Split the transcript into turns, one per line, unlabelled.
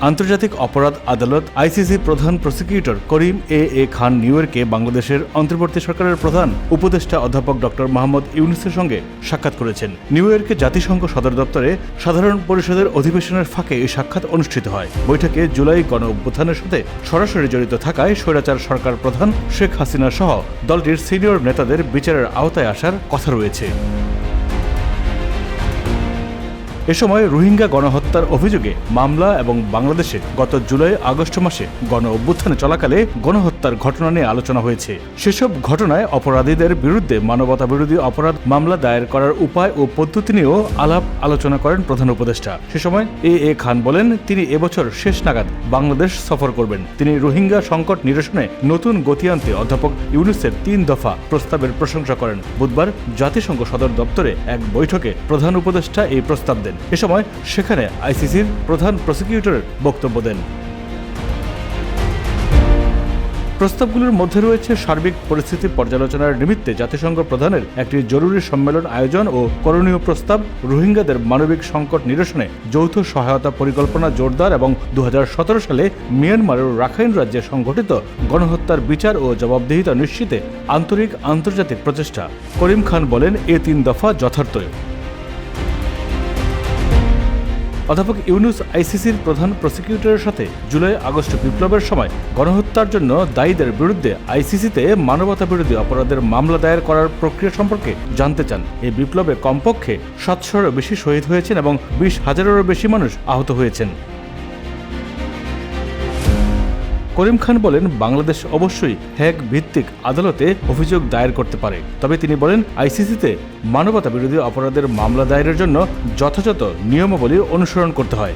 আন্তর্জাতিক অপরাধ আদালত আইসিসি প্রধান প্রসিকিউটর করিম এ খান নিউ ইয়র্কে বাংলাদেশের অন্তর্বর্তী সরকারের প্রধান উপদেষ্টা অধ্যাপক ডক্টর মোহাম্মদ ইউনূসের সঙ্গে সাক্ষাৎ করেছেন। নিউ ইয়র্কে জাতিসংঘ সদর দপ্তরে সাধারণ পরিষদের অধিবেশনের ফাঁকে এই সাক্ষাৎ অনুষ্ঠিত হয়। বৈঠকে জুলাই গণ অভ্যুত্থানের সাথে সরাসরি জড়িত থাকায় স্বৈরাচার সরকার প্রধান শেখ হাসিনা সহ দলটির সিনিয়র নেতাদের বিচারের আওতায় আসার কথা রয়েছে। এ সময় রোহিঙ্গা গণহত্যার অভিযোগে মামলা এবং বাংলাদেশে গত জুলাই আগস্ট মাসে গণ অভ্যুত্থানে চলাকালে গণহত্যার ঘটনা নিয়ে আলোচনা হয়েছে। সেসব ঘটনায় অপরাধীদের বিরুদ্ধে মানবতাবিরোধী অপরাধ মামলা দায়ের করার উপায় ও পদ্ধতি নিয়েও আলাপ আলোচনা করেন প্রধান উপদেষ্টা। সে সময় এ খান বলেন, তিনি এবছর শেষ নাগাদ বাংলাদেশ সফর করবেন। তিনি রোহিঙ্গা সংকট নিরসনে নতুন গতি আনতে অধ্যাপক ইউনূসের 3 দফা প্রস্তাবের প্রশংসা করেন। বুধবার জাতিসংঘ সদর দপ্তরে এক বৈঠকে প্রধান উপদেষ্টা এই প্রস্তাব দেন। এ সময় সেখানে আইসিসির প্রধান প্রসিকিউটরের বক্তব্য দেন। প্রস্তাবগুলোর মধ্যে রয়েছে সার্বিক পরিস্থিতি পর্যালোচনার নিমিত্তে জাতিসংঘ প্রধানের একটি জরুরি সম্মেলন আয়োজন ও করণীয় প্রস্তাব, রোহিঙ্গাদের মানবিক সংকট নিরসনে যৌথ সহায়তা পরিকল্পনা জোরদার এবং 2017 সালে মিয়ানমারের রাখাইন রাজ্যে সংঘটিত গণহত্যার বিচার ও জবাবদিহিতা নিশ্চিতে আন্তর্জাতিক প্রচেষ্টা। করিম খান বলেন, এ 3 দফা যথার্থ। অধ্যাপক ইউনূস আইসিসির প্রধান প্রসিকিউটরের সাথে জুলাই আগস্ট বিপ্লবের সময় গণহত্যার জন্য দায়ীদের বিরুদ্ধে আইসিসিতে মানবতাবিরোধী অপরাধের মামলা দায়ের করার প্রক্রিয়া সম্পর্কে জানতে চান। এই বিপ্লবে কমপক্ষে 700-এরও বেশি শহীদ হয়েছেন এবং 20,000-এরও বেশি মানুষ আহত হয়েছেন। করিম খান বলেন, বাংলাদেশ অবশ্যই হেগ ভিত্তিক আদালতে অভিযোগ দায়ের করতে পারে। তবে তিনি বলেন, আইসিসিতে মানবতাবিরোধী অপরাধের মামলা দায়েরের জন্য যথাযথ নিয়মাবলী অনুসরণ করতে হয়।